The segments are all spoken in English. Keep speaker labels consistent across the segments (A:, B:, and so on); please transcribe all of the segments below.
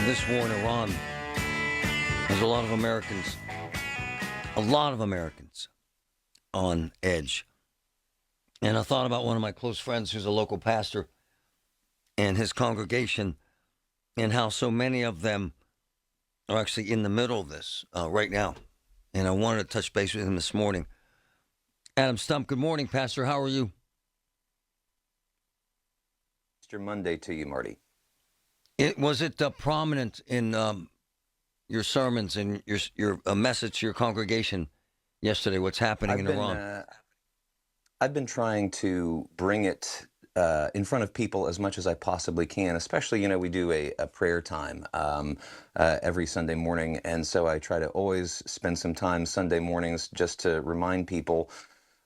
A: on this war in Iran, there's a lot of Americans on edge. And I thought about one of my close friends who's a local pastor and his congregation and how so many of them are actually in the middle of this right now. And I wanted to touch base with him this morning. Adam Stump, good morning, Pastor. How are you?
B: Mr. Monday to you, Marty.
A: Was it prominent in your sermons and your message to your congregation yesterday, what's happening in Iran?
B: I've been trying to bring it in front of people as much as I possibly can, especially, we do a prayer time every Sunday morning. And so I try to always spend some time Sunday mornings just to remind people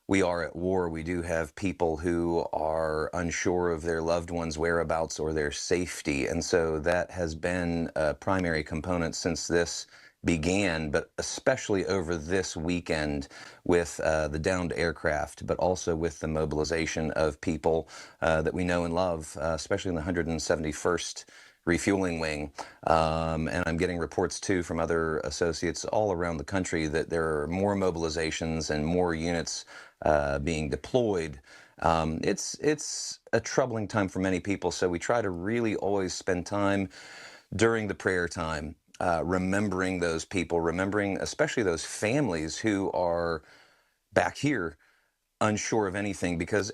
B: we are at war. We do have people who are unsure of their loved ones' whereabouts or their safety. And so that has been a primary component since this began, but especially over this weekend with the downed aircraft, but also with the mobilization of people that we know and love, especially in the 171st Refueling Wing. And I'm getting reports too from other associates all around the country that there are more mobilizations and more units being deployed. It's a troubling time for many people, so we try to really always spend time during the prayer time remembering those people, remembering especially those families who are back here unsure of anything, because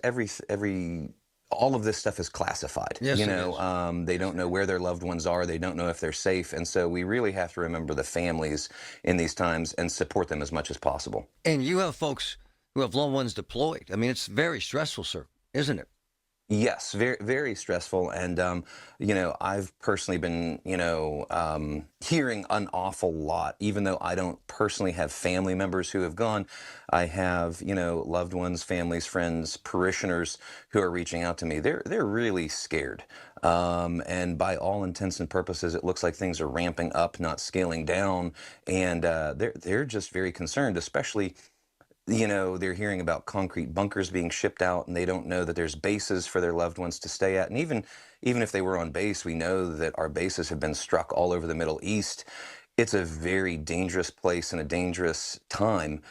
B: all of this stuff is classified.
A: Yes,
B: they don't know where their loved ones are. They don't know if they're safe. And so we really have to remember the families in these times and support them as much as possible.
A: And you have folks who have loved ones deployed. I mean, it's very stressful, sir, isn't it?
B: Yes, very, very stressful. And, I've personally been, hearing an awful lot, even though I don't personally have family members who have gone. I have, loved ones, families, friends, parishioners who are reaching out to me. They're really scared. And by all intents and purposes, it looks like things are ramping up, not scaling down. And they're just very concerned, especially they're hearing about concrete bunkers being shipped out, and they don't know that there's bases for their loved ones to stay at. And even if they were on base, we know that our bases have been struck all over the Middle East. It's a very dangerous place and a dangerous time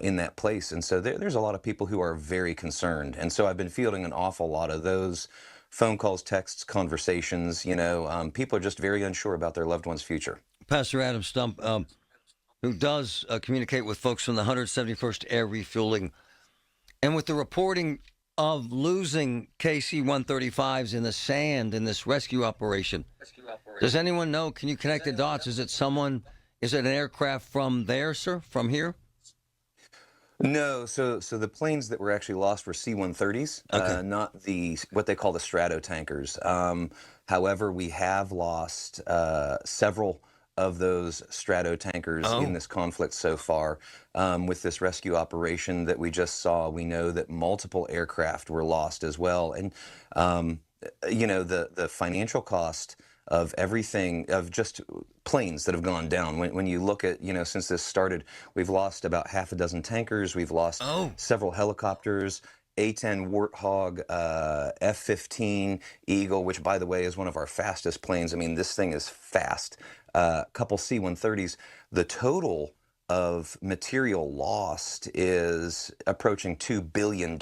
B: in that place. And so there's a lot of people who are very concerned. And so I've been fielding an awful lot of those phone calls, texts, conversations. People are just very unsure about their loved one's future.
A: Pastor Adam Stump, who does communicate with folks from the 171st Air Refueling. And with the reporting of losing KC-135s in the sand in this rescue operation, does anyone know? Can you connect the dots? Is it an aircraft from there, sir, from here?
B: No, so the planes that were actually lost were C-130s,
A: okay.
B: Not what they call the Stratotankers. However, we have lost several of those Stratotankers in this conflict so far. With this rescue operation that we just saw, we know that multiple aircraft were lost as well. And, the financial cost of everything, of just planes that have gone down. When you look at, since this started, we've lost about half a dozen tankers. We've lost several helicopters, A-10 Warthog, F-15 Eagle, which, by the way, is one of our fastest planes. I mean, this thing is fast. A couple C-130s. The total of material lost is approaching $2 billion.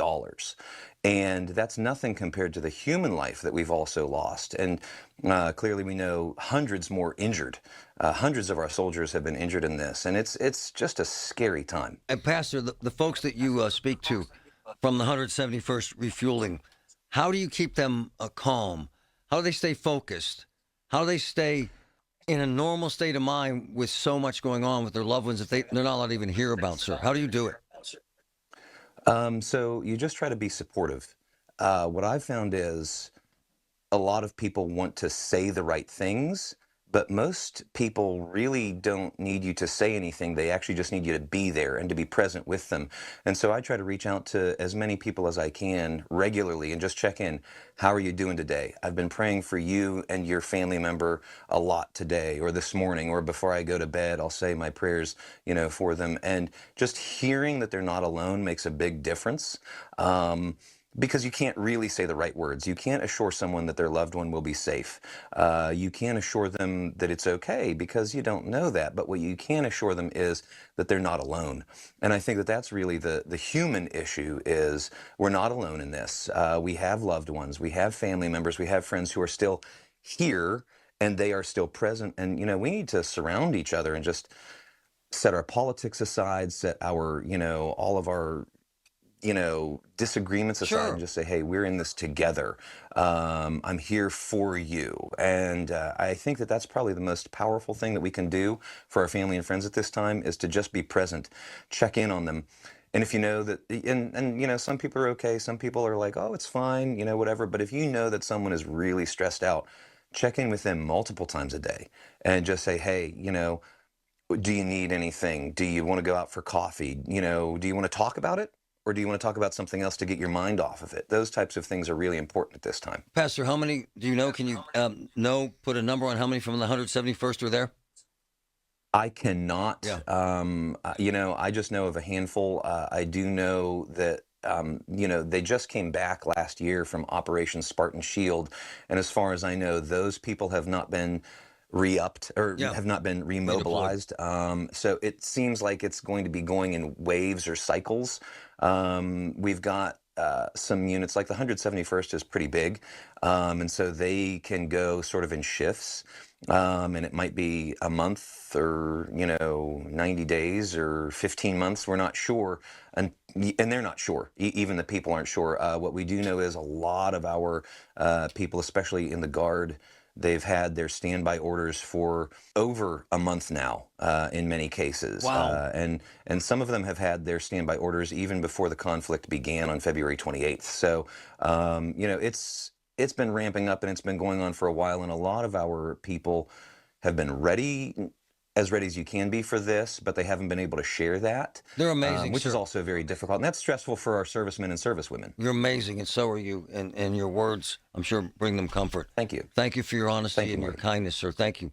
B: And that's nothing compared to the human life that we've also lost. And clearly we know hundreds more injured. Hundreds of our soldiers have been injured in this. And it's just a scary time.
A: And Pastor, the folks that you speak to from the 171st Refueling, how do you keep them calm? How do they stay focused? How do they stay in a normal state of mind with so much going on with their loved ones that they're not allowed to even hear about, sir? How do you do it?
B: So you just try to be supportive. What I've found is a lot of people want to say the right things, but most people really don't need you to say anything. They actually just need you to be there and to be present with them. And so I try to reach out to as many people as I can regularly and just check in. How are you doing today? I've been praying for you and your family member a lot today or this morning, or before I go to bed, I'll say my prayers, for them. And just hearing that they're not alone makes a big difference. because you can't really say the right words. You can't assure someone that their loved one will be safe. You can't assure them that it's okay because you don't know that. But what you can assure them is that they're not alone. And I think that that's really the human issue is we're not alone in this. We have loved ones, we have family members, we have friends who are still here and they are still present. And, you know, we need to surround each other and just set our politics aside, set our, you know, all of our disagreements aside and
A: Sure.
B: just say, hey, we're in this together. I'm here for you. And I think that that's probably the most powerful thing that we can do for our family and friends at this time is to just be present, check in on them. And if you know that, and you know, some people are okay, some people are like, oh, it's fine, you know, whatever. But if you know that someone is really stressed out, check in with them multiple times a day and just say, hey, you know, do you need anything? Do you want to go out for coffee? You know, do you want to talk about it? Or do you want to talk about something else to get your mind off of it? Those types of things are really important at this time.
A: Pastor, how many do you know? Can you put a number on how many from the 171st are there?
B: I cannot,
A: Yeah.
B: you know, I just know of a handful. I do know that, you know, they just came back last year from Operation Spartan Shield. And as far as I know, those people have not been re-upped or
A: Yeah.
B: have not been
A: Redeployed.
B: remobilized. So it seems like it's going to be going in waves or cycles. We've got some units, like the 171st is pretty big. And so they can go sort of in shifts. And it might be a month or, you know, 90 days or 15 months. We're not sure. And they're not sure. Even the people aren't sure. What we do know is a lot of our people, especially in the Guard, they've had their standby orders for over a month now, in many cases.
A: Wow.
B: And some of them have had their standby orders even before the conflict began on February 28th. So, you know, it's been ramping up and it's been going on for a while. And a lot of our people have been ready, as ready as you can be for this, but they haven't been able to share that,
A: They're amazing,
B: which is
A: sir.
B: also very difficult. And that's stressful for our servicemen and servicewomen.
A: You're amazing, and so are you. And your words, I'm sure, bring them comfort.
B: Thank you.
A: Thank you for your honesty
B: Thank you,
A: and your
B: Marty.
A: kindness, sir. Thank you.